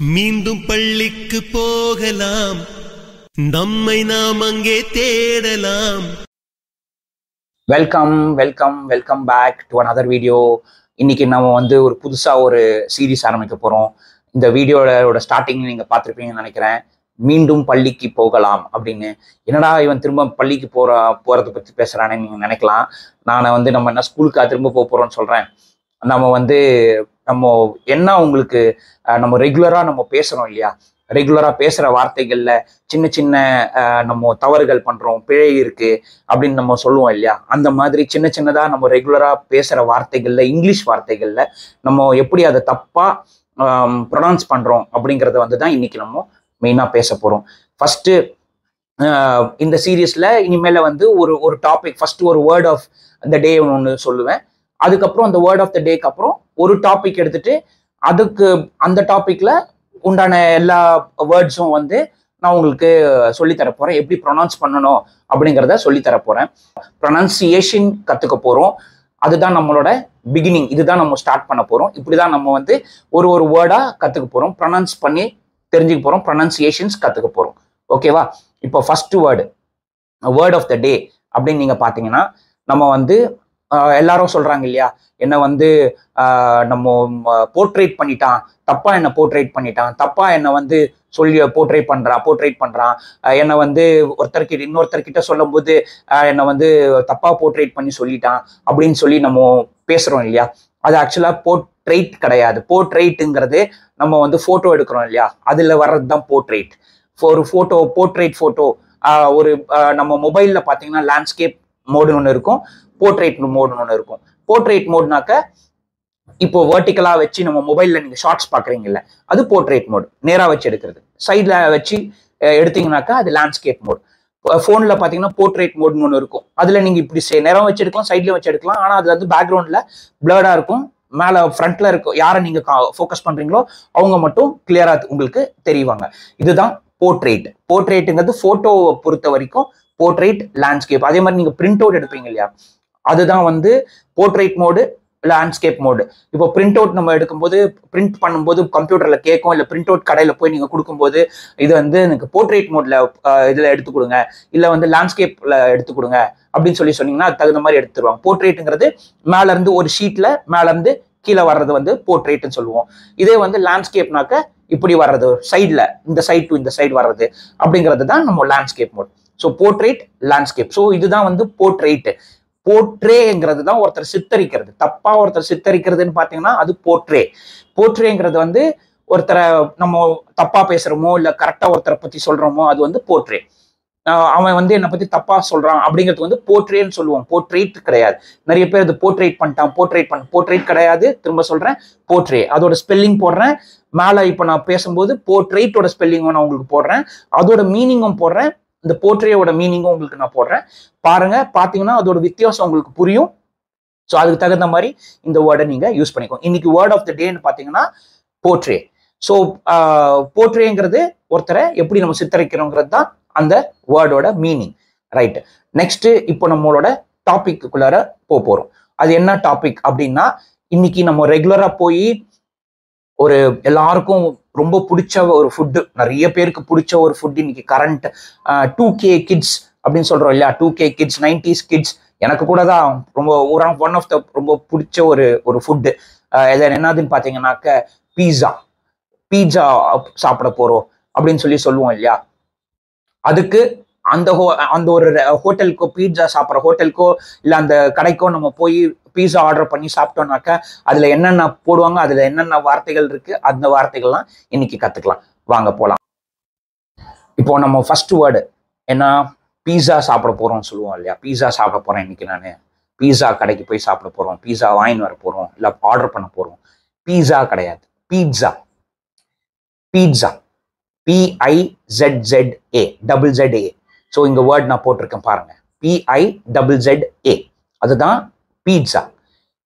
மீண்டும் பள்ளிக்கு போகலாம், நம்மை நாம் அங்கே தேடலாம். Welcome welcome welcome back to another video. இன்னைக்கு நம்ம ஒரு புதுசாக ஒரு சீரீஸ் ஆரம்பிக்க போகிறோம். இந்த வீடியோட ஸ்டார்டிங் நீங்கள் பார்த்துருப்பீங்கன்னு நினைக்கிறேன். மீண்டும் பள்ளிக்கு போகலாம் அப்படின்னு. என்னடா இவன் திரும்ப பள்ளிக்கு போகிறத பற்றி பேசுகிறானே நீங்கள் நினைக்கலாம். நான் நம்ம என்ன ஸ்கூலுக்காக திரும்ப போகிறோன்னு சொல்கிறேன். நம்ம என்ன உங்களுக்கு நம்ம ரெகுலராக நம்ம பேசுகிறோம் இல்லையா, ரெகுலராக பேசுகிற வார்த்தைகளில் சின்ன சின்ன நம்ம தவறுகள் பண்ணுறோம், பிழை இருக்குது அப்படின்னு நம்ம சொல்லுவோம் இல்லையா. அந்த மாதிரி சின்ன சின்னதாக நம்ம ரெகுலராக பேசுகிற வார்த்தைகளில், இங்கிலீஷ் வார்த்தைகளில் நம்ம எப்படி அதை தப்பாக ப்ரொனவுன்ஸ் பண்ணுறோம் அப்படிங்கிறத தான் இன்னைக்கு நம்ம மெயினாக பேச போகிறோம். ஃபஸ்ட்டு இந்த சீரீஸில் இனிமேல் ஒரு டாபிக், ஃபஸ்ட்டு ஒரு வேர்ட் ஆஃப் த டே ஒன்று சொல்லுவேன். அதுக்கப்புறம் அந்த வேர்ட் ஆஃப் த டேக்கு அப்புறம் ஒரு டாபிக் எடுத்துட்டு அதுக்கு அந்த டாபிக்ல உண்டான எல்லா வேர்ட்ஸும் நான் உங்களுக்கு சொல்லித்தர போறேன். எப்படி ப்ரொனவுன்ஸ் பண்ணணும் அப்படிங்கிறத சொல்லித்தர போறேன். ப்ரொனன்சியேஷன் கத்துக்க போறோம். அதுதான் நம்மளோட பிகினிங். இதுதான் நம்ம ஸ்டார்ட் பண்ண போறோம். இப்படிதான் நம்ம ஒரு வேர்டா கத்துக்க போறோம், ப்ரொனவுன்ஸ் பண்ணி தெரிஞ்சுக்க போறோம், ப்ரொனன்சியேஷன்ஸ் கத்துக்க போறோம். ஓகேவா? இப்போ ஃபர்ஸ்ட் வேர்ட் ஆஃப் த டே அப்படின்னு நீங்க பாத்தீங்கன்னா, நம்ம எல்லாரும் சொல்றாங்க இல்லையா, என்ன நம்ம போர்ட்ரேட் பண்ணிட்டான், தப்பா என்ன போர்ட்ரேட் பண்ணிட்டான், தப்பா என்ன சொல்லி போர்ட்ரேட் பண்றான், என்னை இன்னொருத்தர்கிட்ட சொல்லும் போது என்னை தப்பா போர்ட்ரேட் பண்ணி சொல்லிட்டான் அப்படின்னு சொல்லி நம்ம பேசுறோம் இல்லையா. அது ஆக்சுவலா போர்ட்ரேட் கிடையாது. போர்ட்ரேட்டுங்கிறது நம்ம போட்டோ எடுக்கிறோம் இல்லையா, அதுல வர்றது தான் போர்ட்ரேட். ஒரு போர்ட்ரேட் போட்டோ ஒரு நம்ம மொபைல்ல பாத்தீங்கன்னா லேண்ட்ஸ்கேப் மோடுன்னு ஒன்று இருக்கும், போர்ட்ரேட் மோடுன்னு ஒன்று இருக்கும். போர்ட்ரேட் மோட்னாக்க இப்போ வெர்டிக்கலா வச்சு நம்ம மொபைல்ல நீங்க ஷார்ட்ஸ் பாக்குறீங்கல்ல, அது போர்ட்ரேட் மோட். நேரா வச்சு எடுக்கிறது. சைட்ல வச்சு எடுத்தீங்கன்னாக்கா அது லேண்ட்ஸ்கேப் மோட். போன்ல பாத்தீங்கன்னா போர்ட்ரேட் மோட்னு ஒன்று இருக்கும். அதுல நீங்க இப்படி நேரம் வச்சு எடுக்கலாம், சைட்ல வச்சு எடுக்கலாம். ஆனா அது பேக்ரவுண்ட்ல பிளர்டா இருக்கும். மேல ஃப்ரண்ட்ல இருக்கும், யாரை நீங்க ஃபோக்கஸ் பண்றீங்களோ அவங்க மட்டும் கிளியரா உங்களுக்கு தெரிவாங்க. இதுதான் போர்ட்ரேட். போர்ட்ரேட்டுங்கிறது போட்டோவை பொறுத்த வரைக்கும் போர்ட்ரேட், லேண்ட்ஸ்கேப். அதே மாதிரி நீங்க பிரிண்ட் அவுட் எடுப்பீங்க இல்லையா, அதுதான் போர்ட்ரேட் மோடு, லேண்ட்ஸ்கேப் மோடு. இப்போ பிரிண்ட் அவுட் நம்ம எடுக்கும்போது, பிரிண்ட் பண்ணும்போது கம்ப்யூட்டர்ல கேட்கும், இல்லை பிரிண்ட் அவுட் கடையில போய் நீங்க கொடுக்கும்போது இது எனக்கு போர்ட்ரேட் மோட்ல இதுல எடுத்து கொடுங்க, இல்லை லேண்ட்ஸ்கேப்ல எடுத்து கொடுங்க அப்படின்னு சொன்னீங்கன்னா அது தகுந்த மாதிரி எடுத்துருவாங்க. போர்ட்ரேட்டுங்கிறது மேல இருந்து ஒரு ஷீட்ல மேல இருந்து கீழே வர்றது போர்ட்ரேட்னு சொல்லுவோம். இதே லேண்ட்ஸ்கேப்னாக்க இப்படி வர்றது, சைட்ல இந்த சைட் டு இந்த சைடு வர்றது அப்படிங்கிறது தான் நம்ம landscape mode. So portrait, landscape. So இதுதான் போர்ட்ரேட். போர்ட்ரேங்கிறது தான் ஒருத்தர் சித்தரிக்கிறது. தப்பா ஒருத்தர் சித்தரிக்கிறதுன்னு பாத்தீங்கன்னா அது போர்ட்ரே. போர்ட்ரேங்கிறது ஒருத்தரை நம்ம தப்பா பேசுறோமோ இல்ல கரெக்டா ஒருத்தரை பத்தி சொல்றோமோ அது போர்ட்ரே. அவன் என்னை பத்தி தப்பா சொல்றான் அப்படிங்கிறது போர்ட்ரேன்னு சொல்லுவோம், போர்ட்ரேட் கிடையாது. நிறைய பேர் அது போர்ட்ரேட் பண்ணிட்டான், போர்ட்ரேட் கிடையாது. திரும்ப சொல்றேன், போர்ட்ரே. அதோட ஸ்பெல்லிங் போடுறேன் மேல. இப்ப நான் பேசும்போது போர்ட்ரேட்டோட ஸ்பெல்லிங்கும் நான் உங்களுக்கு போடுறேன், அதோட மீனிங்கும் போடுறேன், இந்த போர்ட்ரேயோட மீனிங்கும் உங்களுக்கு நான் போடுறேன். பாருங்க, பாத்தீங்கன்னா அதோட வித்தியாசம் உங்களுக்கு புரியும். ஸோ அதுக்கு தகுந்த மாதிரி இந்த வேர்டை நீங்க யூஸ் பண்ணிக்கோங்க. இன்னைக்கு வேர்ட் ஆஃப் த டேன்னு பாத்தீங்கன்னா போர்ட்ரே. ஸோ போர்ட்ரேங்கிறது ஒருத்தரை எப்படி நம்ம சித்தரிக்கிறோங்கிறது தான் அந்த வேர்டோட மீனிங். ரைட். நெக்ஸ்ட் இப்போ நம்மளோட டாபிக்குள்ளார போறோம். அது என்ன டாபிக் அப்படின்னா, இன்னைக்கு நம்ம ரெகுலரா போய் ஒரு எல்லாருக்கும் ரொம்ப பிடிச்ச ஒரு ஃபுட்டு, நிறைய பேருக்கு பிடிச்ச ஒரு ஃபுட் இன்னைக்கு கரண்ட் 2K கிட்ஸ் அப்படின்னு சொல்றோம் இல்லையா. 2K kids, 90s kids. எனக்கு கூட தான் ரொம்ப ஒன் ஆஃப் த ரொம்ப பிடிச்ச ஒரு ஃபுட்டு. என்னதுன்னு பாத்தீங்கன்னாக்க பீட்சா சாப்பிட போறோம் அப்படின்னு சொல்லுவோம் இல்லையா. அதுக்கு அந்த ஒரு ஹோட்டலுக்கோ, பீட்சா சாப்பிட்ற ஹோட்டலுக்கோ இல்ல அந்த கடைக்கோ நம்ம போய் பீட்சா ஆர்டர் பண்ணி சாப்பிட்டோம்னாக்க அதுல என்னென்ன போடுவாங்க, அதுல என்னென்ன வார்த்தைகள் இருக்கு, அந்த வார்த்தைகள்லாம் இன்னைக்கு கத்துக்கலாம். வாங்க போலாம். இப்போ நம்ம ஃபர்ஸ்ட் வேர்டு என்ன, பீட்சா சாப்பிட போறோம்னு சொல்லுவோம் இல்லையா. பீட்சா சாப்பிட போறேன் இன்னைக்கு, நான் பீட்சா கடைக்கு போய் சாப்பிட போறோம், பீட்சா வாங்கின்னு வர போறோம், இல்ல ஆர்டர் பண்ண போறோம். பீட்சா கிடையாது, pizza. Pizza PIZZA, double ZA. So இங்க வேர்ட் நான் போட்டிருக்கேன் பாருங்க, PIZZA. அதுதான் பீட்சா.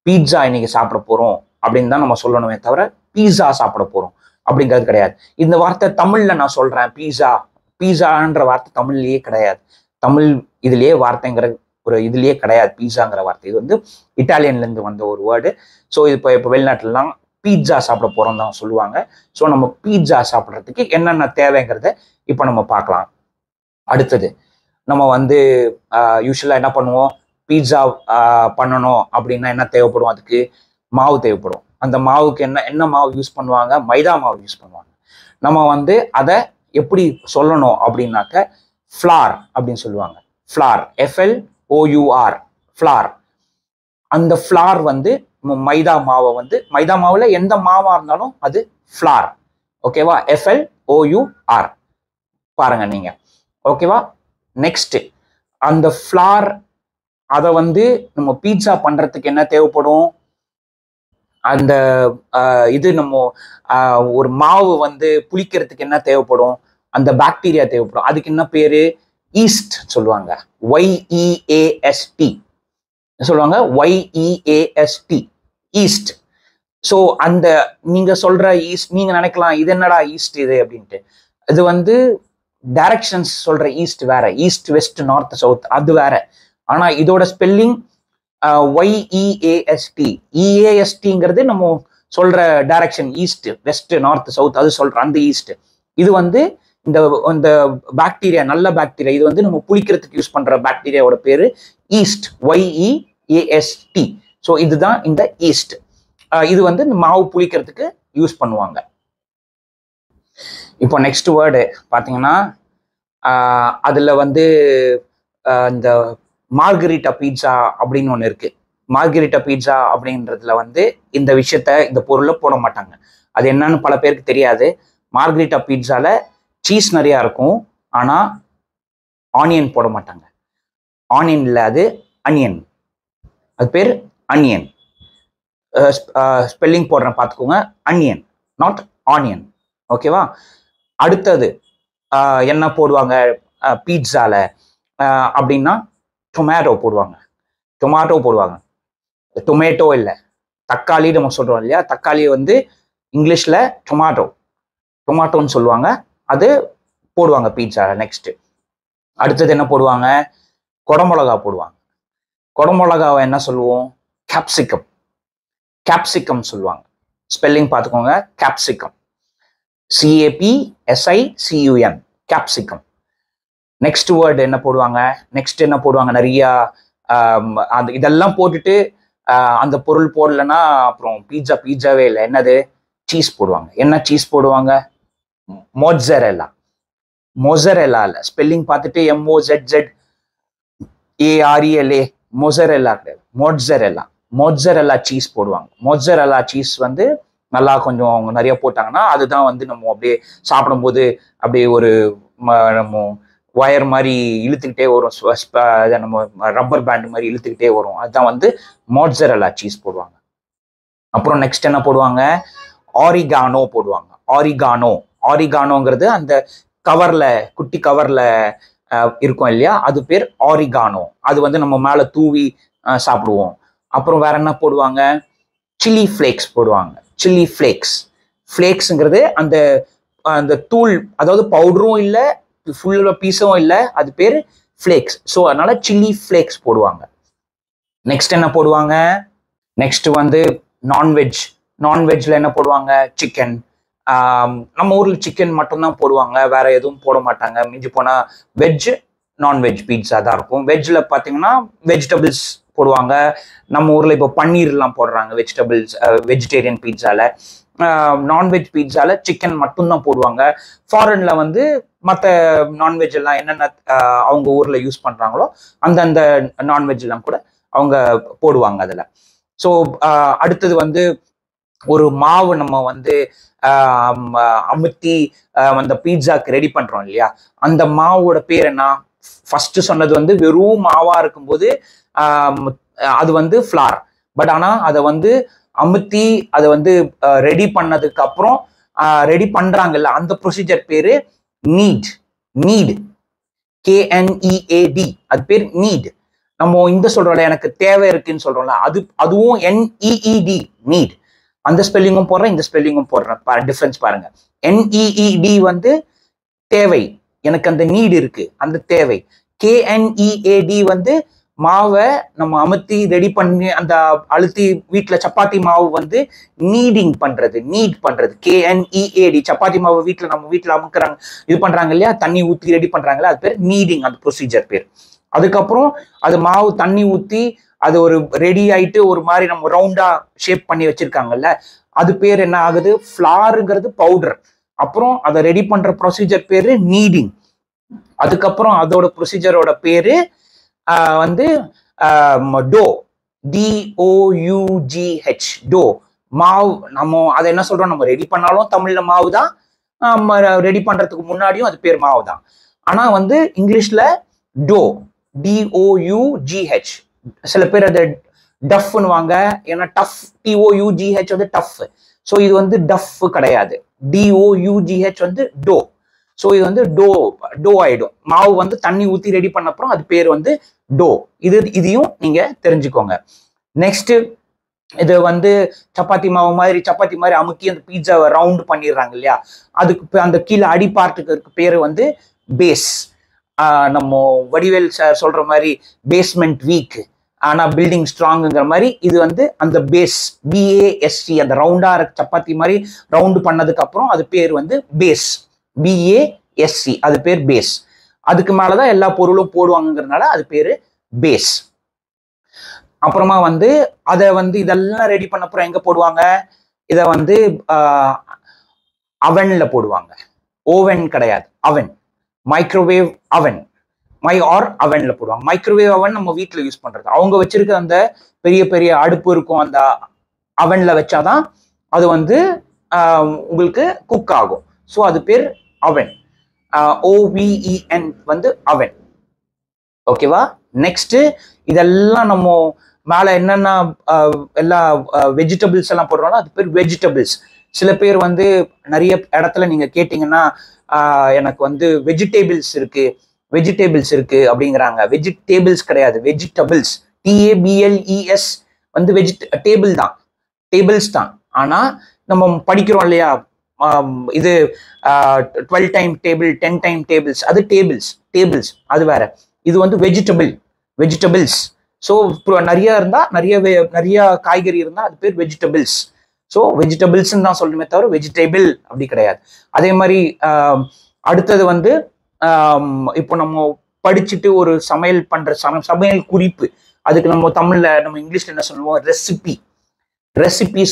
பீட்சா இன்னைக்கு சாப்பிட போறோம் அப்படின்னு தான் நம்ம சொல்லணுமே தவிர பீட்சா சாப்பிட போறோம் அப்படிங்கிறது கிடையாது. இந்த வார்த்தை தமிழ்ல நான் சொல்றேன், பீட்சான்ற வார்த்தை தமிழ்லயே கிடையாது. தமிழ் இதுலயே வார்த்தைங்கிற ஒரு இதுலயே கிடையாது பீட்சாங்கிற வார்த்தை. இது இட்டாலியன்ல இருந்து வந்த ஒரு வேர்டு. ஸோ இப்போ வெளிநாட்டுலாம் பீட்சா சாப்பிட போகிறோம் தான் சொல்லுவாங்க. ஸோ நம்ம பீட்சா சாப்பிட்றதுக்கு என்னென்ன தேவைங்கிறத இப்போ நம்ம பார்க்கலாம். அடுத்தது நம்ம வந்து யூஸ்வலாக என்ன பண்ணுவோம், பீட்சா பண்ணணும் அப்படின்னா என்ன தேவைப்படும், அதுக்கு மாவு தேவைப்படும். அந்த மாவுக்கு என்ன மாவு யூஸ் பண்ணுவாங்க, மைதா மாவு யூஸ் பண்ணுவாங்க. நம்ம வந்து அதை எப்படி சொல்லணும் அப்படின்னாக்க ஃப்ளார் அப்படின்னு சொல்லுவாங்க. Flour, FLOUR, flour. அந்த ஃப்ளார் வந்து மைதா மாவை வந்து மைதா மாவுல எந்த மாவா இருந்தாலும் அது ஃப்ளார். ஓகேவா, FLOUR பாருங்க நீங்க. ஓகேவா, நெக்ஸ்ட் அந்த ஃப்ளார் அதை வந்து நம்ம பீட்சா பண்றதுக்கு என்ன தேவைப்படும், அந்த இது நம்ம ஒரு மாவு வந்து புளிக்கிறதுக்கு என்ன தேவைப்படும், அந்த பாக்டீரியா தேவைப்படும். அதுக்கு என்ன பேரு, ஈஸ்ட் சொல்லுவாங்க. YEAST சொல்லுவாங்க, YEAST, ஈஸ்ட். ஸோ அந்த நீங்க சொல்ற ஈஸ்ட், நீங்க நினைக்கலாம் இது என்னடா ஈஸ்ட் இது அப்படின்ட்டு. இது வந்து டைரக்ஷன்ஸ் சொல்ற ஈஸ்ட் வேற, ஈஸ்ட் வெஸ்ட் நார்த் சவுத் அது வேற. ஆனா இதோட ஸ்பெல்லிங் YEAST. EASTங்கிறது நம்ம சொல்ற direction, east west north south அது சொல்ற அந்த ஈஸ்ட். இது வந்து இந்த பாக்டீரியா, நல்ல பாக்டீரியா, இது வந்து நம்ம புளிக்கிறதுக்கு யூஸ் பண்ற பாக்டீரியாவோட பேரு ஈஸ்ட், YEAST. ஸோ இதுதான் இந்த ஈஸ்ட். இது வந்து இந்த மாவு புளிக்கிறதுக்கு யூஸ் பண்ணுவாங்க. இப்போ நெக்ஸ்ட் வேர்டு பார்த்தீங்கன்னா அதுல வந்து இந்த மார்கரிட்டா பீட்சா அப்படின்னு ஒன்று இருக்கு. மார்கரிட்டா பீட்சா அப்படின்றதுல வந்து இந்த விஷயத்த, இந்த பொருளை போட மாட்டாங்க. அது என்னன்னு பல பேருக்கு தெரியாது. மார்கரிட்டா பீட்சால சீஸ் நிறையா இருக்கும், ஆனா ஆனியன் போட மாட்டாங்க. ஆனியன் இல்லை, அது அனியன். அது பேர் அனியன். ஸ்பெல்லிங் போடுறேன் பார்த்துக்கோங்க, அனியன், நாட் ஆனியன். ஓகேவா. அடுத்தது என்ன போடுவாங்க பீட்சால அப்படின்னா டொமேட்டோ போடுவாங்க. டொமேட்டோ போடுவாங்க. டொமேட்டோ இல்லை, தக்காளி நம்ம சொல்றோம் இல்லையா, தக்காளி வந்து இங்கிலீஷ்ல டொமாட்டோன்னு சொல்லுவாங்க. அது போடுவாங்க பீட்சால. நெக்ஸ்ட் அடுத்தது என்ன போடுவாங்க, குடமிளகா போடுவாங்க. குடமிளகாவை என்ன சொல்லுவோம், கேப்சிகம் சொல்லுவாங்க. ஸ்பெல்லிங் பார்த்துக்கோங்க, capsicum, CAPSICUM, capsicum. Next word என்ன போடுவாங்க, நிறைய இதெல்லாம் போட்டுட்டு அந்த பொருள் போடலன்னா அப்புறம் பீட்சாவே இல்லை. என்னது, சீஸ் போடுவாங்க. என்ன சீஸ் போடுவாங்க, மொட்சரெல்லா இல்லை, ஸ்பெல்லிங் பார்த்துட்டு MOZZARELA, மொசரெல்லா கிடையாது, மொட்சரெல்லா சீஸ் போடுவாங்க. மொட்சரெல்லா சீஸ் வந்து நல்லா கொஞ்சம் அவங்க நிறைய போட்டாங்கன்னா அதுதான் வந்து நம்ம அப்படியே சாப்பிடும்போது அப்படியே ஒரு நம்ம ஒயர் மாதிரி இழுத்துக்கிட்டே வரும், நம்ம ரப்பர் பேண்ட் மாதிரி இழுத்துக்கிட்டே வரும். அதுதான் வந்து மொட்சரெல்லா சீஸ் போடுவாங்க. அப்புறம் நெக்ஸ்ட் என்ன போடுவாங்க, ஆரிகானோ போடுவாங்க. ஆரிகானோங்கிறது அந்த கவர்ல, குட்டி கவர்ல இருக்கும் இல்லையா, அது பேர் ஆரிகானோ. அது வந்து நம்ம மேல தூவி சாப்பிடுவோம். அப்புறம் வேற என்ன போடுவாங்க, சில்லி ஃபிளேக்ஸ் போடுவாங்க. சில்லி ஃபிளேக்ஸ்ங்கிறது அந்த தூள், அதாவது பவுடரும் இல்லை, ஃபுல் பீஸும் இல்லை, அது பேர் ஃபிளேக்ஸ். ஸோ அதனால சில்லி ஃபிளேக்ஸ் போடுவாங்க. நெக்ஸ்ட் என்ன போடுவாங்க, நெக்ஸ்ட் வந்து நான்வெஜ்ல என்ன போடுவாங்க, சிக்கன். நம்ம ஊர்ல சிக்கன் மட்டும்தான் போடுவாங்க, வேற எதுவும் போட மாட்டாங்க. மிஞ்சி போனா நான்வெஜ் பீட்சா தான் இருக்கும். வெஜ்ல பாத்தீங்கன்னா வெஜிடபிள்ஸ் போடுவாங்க. நம்ம ஊர்ல இப்போ பன்னீர்லாம் போடுறாங்க வெஜிடேரியன் பீட்சால. நான்வெஜ் பீட்சால சிக்கன் மட்டும்தான் போடுவாங்க. ஃபாரின்ல வந்து மற்ற நான்வெஜ் எல்லாம் என்னென்ன அவங்க ஊர்ல யூஸ் பண்றாங்களோ அந்தந்த நான்வெஜ் எல்லாம் கூட அவங்க போடுவாங்க அதுல. ஸோ அடுத்தது வந்து ஒரு மாவு நம்ம வந்து அமுத்தி அந்த பீட்சாக்கு ரெடி பண்றோம் இல்லையா, அந்த மாவோட பேர் என்ன, ஃபர்ஸ்ட் சொன்னது வந்து வெறும் மாவா இருக்கும்போது அது வந்து ஃப்ளார். பட் ஆனா அதை வந்து அமுத்தி அதை வந்து ரெடி பண்ணதுக்கு அப்புறம் ரெடி பண்றாங்கல்ல, அந்த ப்ரொசீஜர் பேரு நீட், KNEAD, அது பேர் நீட். நம்ம இந்த சொல்றோம்ல, எனக்கு தேவை இருக்குன்னு சொல்றோம்ல, அதுவும் NEED, நீட். அந்த ஸ்பெல்லிங்கும் போடுறேன், இந்த ஸ்பெல்லிங்கும் போடுறேன், டிஃபரன்ஸ் பாருங்க. NEED வந்து தேவை, எனக்கு அந்த நீட் இருக்கு, அந்த தேவை. KNEAD வந்து மாவை நம்ம அமுத்தி ரெடி பண்ணி அந்த அழுத்தி வீட்டுல சப்பாத்தி மாவு வந்து நீடிங் பண்றது, நீட் பண்றது, KNEAD. சப்பாத்தி மாவு நம்ம வீட்டுல அமுக்குறாங்க, இது பண்றாங்க இல்லையா, தண்ணி ஊத்தி ரெடி பண்றாங்கல்ல, அது பேர் நீடிங், அந்த ப்ரொசீஜர் பேர். அதுக்கப்புறம் அது மாவு தண்ணி ஊத்தி அது ஒரு ரெடி ஆயிட்டு ஒரு மாதிரி நம்ம ரவுண்டா ஷேப் பண்ணி வச்சிருக்காங்கல்ல, அது பேர் என்ன ஆகுது, ஃபிளாருங்கிறது பவுடர். அப்புறம் அதை ரெடி பண்ற ப்ரொசீஜர் பேரு நீடிங். அதுக்கப்புறம் அதோட ப்ரொசீஜரோட பேரு வந்து டோ, DOUGH, டோ. மாவு நம்ம அதை என்ன சொல்றோம், நம்ம ரெடி பண்ணாலும் தமிழ்ல மாவு தான், ரெடி பண்றதுக்கு முன்னாடியும் அது பேர் மாவு தான். ஆனா வந்து இங்கிலீஷ்ல டோ, DOUGH. சில பேர் அதை டஃப்னுவாங்க, ஏன்னா டஃப், TOUGH வந்து டஃப். ஸோ இது வந்து டஃப் கிடையாது, DOUGH வந்து டோ. ஸோ இது வந்து டோ ஆயிடும். மாவு வந்து தண்ணி ஊற்றி ரெடி பண்ண அப்புறம் அது பேர் வந்து டோ. இதையும் நீங்க தெரிஞ்சுக்கோங்க. நெக்ஸ்ட், இது வந்து சப்பாத்தி மாதிரி அமுக்கி அந்த பீட்சாவை ரவுண்ட் பண்ணிடுறாங்க இல்லையா, அதுக்கு அந்த கீழே அடி பார்ட்டுக்கு பேரு வந்து பேஸ். நம்ம வடிவேல் சார் சொல்ற மாதிரி பேஸ்மெண்ட் வீக் ஆனா பில்டிங் ஸ்ட்ராங்குங்கிற மாதிரி இது வந்து அந்த பேஸ், BASC. அந்த ரவுண்டா சப்பாத்தி மாதிரி ரவுண்டு பண்ணதுக்கு அப்புறம் அது பேர் வந்து பேஸ், BASC, அது பேர் பேஸ். அதுக்கு மேலதான் எல்லா பொருளும் போடுவாங்கிறதுனால அது பேரு பேஸ். அப்புறமா வந்து அதை வந்து இதெல்லாம் ரெடி பண்ண அப்புறம் எங்க போடுவாங்க, இதை வந்து அவன்ல போடுவாங்க. ஓவன் கிடையாது, அவன், மைக்ரோவேவ் அவன், அவன்ல போடுவாங்க. மைக்ரோவேவ் அவன் நம்ம வீட்டுல யூஸ் பண்றது. அவங்க வச்சிருக்க அந்த பெரிய பெரிய அடுப்பு இருக்கும், அந்த அவன்ல வச்சாதான் அது வந்து உங்களுக்கு குக் ஆகும். ஸோ அது பேர் அவன், OVEN வந்து அவன். ஓகேவா? நெக்ஸ்ட், இதெல்லாம் நம்ம மேல என்னென்ன எல்லா வெஜிடபிள்ஸ் எல்லாம் போடுறோம்னா அது பேர் வெஜிடபிள்ஸ். சில பேர் வந்து நிறைய இடத்துல நீங்க கேட்டீங்கன்னா எனக்கு வந்து வெஜிடபிள்ஸ் இருக்கு அப்படிங்கிறாங்க. வெஜிடபிள்ஸ் கிடையாது, வெஜிடபிள்ஸ், TABLES வந்து டேபிள் தான், டேபிள்ஸ் தான். ஆனா நம்ம படிக்கிறோம் இல்லையா, இது 12 டைம் டேபிள், 10 டைம் டேபிள்ஸ், அது டேபிள்ஸ் அது வேற. இது வந்து வெஜிடபிள்ஸ். ஸோ நிறைய இருந்தா, நிறைய காய்கறி இருந்தா அது பேர் வெஜிடபிள்ஸ். ஸோ வெஜிடபிள்ஸ் தான் சொல்லணுமே தவிர வெஜிடபிள் அப்படி கிடையாது. அதே மாதிரி அடுத்தது வந்து இப்போ நம்ம படிச்சுட்டு ஒரு சமையல் பண்ற சமையல் குறிப்பு, அதுக்கு நம்ம தமிழ்ல நம்ம இங்கிலீஷ்ல என்ன சொல்லுவோம், ரெசிபி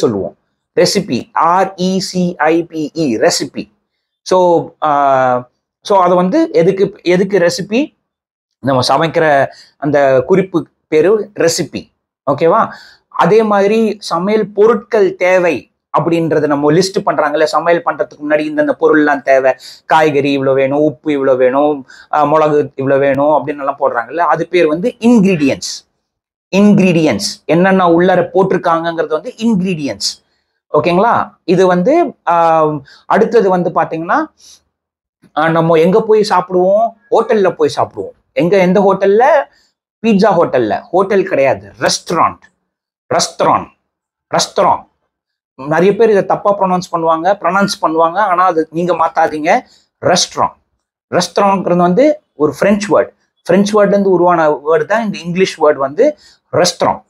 சொல்லுவோம். Recipe, RECIPE, recipe. ஸோ அது வந்து எதுக்கு ரெசிபி, நம்ம சமைக்கிற அந்த குறிப்பு பேரு ரெசிபி. ஓகேவா? அதே மாதிரி சமையல் பொருட்கள் தேவை அப்படின்றத நம்ம லிஸ்ட் பண்றாங்கல்ல, சமையல் பண்றதுக்கு முன்னாடி இந்த பொருள்லாம் தேவை, காய்கறி இவ்வளோ வேணும், உப்பு இவ்வளோ வேணும், மிளகு இவ்வளோ வேணும் அப்படின்னு எல்லாம் போடுறாங்கல்ல, அது பேர் வந்து இன்கிரீடியன்ஸ். என்னென்ன உள்ளர போட்டிருக்காங்கிறது வந்து இன்கிரீடியன்ஸ். ஓகேங்களா? இது வந்து அடுத்தது வந்து பாத்தீங்கன்னா நம்ம எங்க போய் சாப்பிடுவோம், ஹோட்டல்ல போய் சாப்பிடுவோம். எந்த ஹோட்டல்ல, பீட்சா ஹோட்டல்ல. ஹோட்டல் கிடையாது, ரெஸ்டாரண்ட். நிறைய பேர் இதை தப்பா ப்ரொனவுன்ஸ் பண்ணுவாங்க, ஆனா அது நீங்க மாத்தாதீங்க. ரெஸ்டாரண்ட் வந்து ஒரு பிரெஞ்சு வேர்ட்ல இருந்து உருவான வேர்டு தான் இந்த இங்கிலீஷ் வேர்டு வந்து ரெஸ்டாரண்ட்.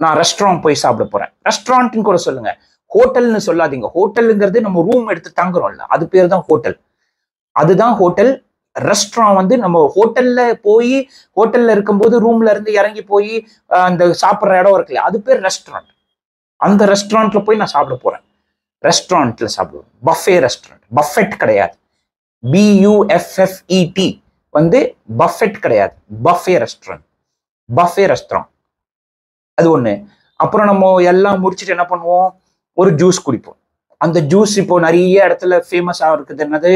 நான் ரெஸ்டாரண்ட் போய் சாப்பிட போறேன், ரெஸ்டாரண்ட்னு கூட சொல்லுங்க, ஹோட்டல்னு சொல்லாதீங்க. ஹோட்டலுங்கிறது நம்ம ரூம் எடுத்து தங்குறோம்ல, அது பேர் தான் ஹோட்டல், அதுதான் ஹோட்டல். ரெஸ்டாரண்ட் வந்து நம்ம ஹோட்டல்ல இருக்கும்போது ரூம்ல இருந்து இறங்கி போய் அந்த சாப்பிட்ற இடம் இருக்குல்ல, அது பேர் ரெஸ்டாரண்ட். அந்த ரெஸ்டாரண்ட்ல போய் நான் சாப்பிட போறேன், ரெஸ்டாரண்ட்ல சாப்பிடுவேன். பஃபே ரெஸ்டாரண்ட், பஃபெட் கிடையாது, BUFFET வந்து பஃபெட் கிடையாது, பஃபே ரெஸ்டாரண்ட். அது ஒண்ணு. அப்புறம் நம்ம எல்லாம் முடிச்சுட்டு என்ன பண்ணுவோம், ஒரு ஜூஸ் குடிப்போம். அந்த ஜூஸ் இப்போ நிறைய இடத்துல ஃபேமஸா இருக்குது, என்னது,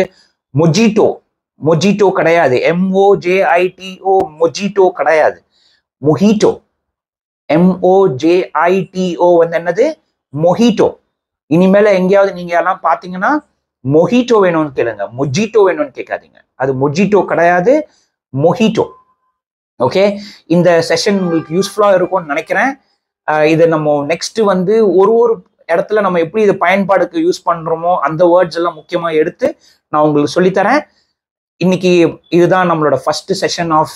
மொஜிட்டோ கிடையாது, MOJITO, மொஜிட்டோ கிடையாது, மொஹிட்டோ. MOJITO வந்து என்னது, மொஹிட்டோ. இனிமேல எங்கேயாவது நீங்க எல்லாம் பாத்தீங்கன்னா மொஹிட்டோ வேணும்னு கேளுங்க, மொஜிட்டோ வேணும்னு கேட்காதீங்க. அது மொஜிட்டோ கிடையாது, மொஹிட்டோ. ஓகே, இந்த செஷன் உங்களுக்கு யூஸ்ஃபுல்லா இருக்கும்னு நினைக்கிறேன். இதை நம்ம நெக்ஸ்ட் வந்து ஒரு இடத்துல நம்ம எப்படி இதை பயன்பாடுக்கு யூஸ் பண்றோமோ அந்த வேர்ட்ஸ் எல்லாம் முக்கியமா எடுத்து நான் உங்களுக்கு சொல்லித்தரேன். இன்னைக்கு இதுதான் நம்மளோட ஃபர்ஸ்ட் செஷன் ஆஃப்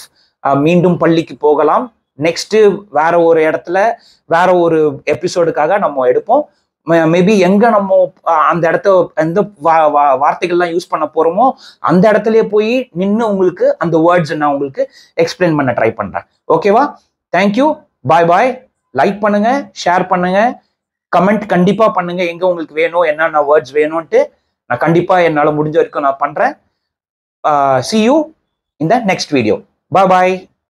மீண்டும் பள்ளிக்கு போகலாம். நெக்ஸ்ட் வேற ஒரு இடத்துல வேற ஒரு எபிசோடுக்காக நம்ம எடுப்போம். மேபி எங்க நம்ம அந்த இடத்த எந்த வார்த்தைகள்லாம் யூஸ் பண்ண போறோமோ அந்த இடத்துலயே போய் நின்று உங்களுக்கு அந்த வேர்ட்ஸ் நான் உங்களுக்கு எக்ஸ்பிளைன் பண்ண ட்ரை பண்றேன். ஓகேவா? தேங்க்யூ. பாய் பாய். லைக் பண்ணுங்க, ஷேர் பண்ணுங்க, கமெண்ட் கண்டிப்பா பண்ணுங்க. எங்க உங்களுக்கு வேணும், என்னென்ன வேர்ட்ஸ் வேணும்ட்டு நான் கண்டிப்பா என்னால முடிஞ்ச வரைக்கும் நான் பண்றேன். See you in the next video. Bye bye.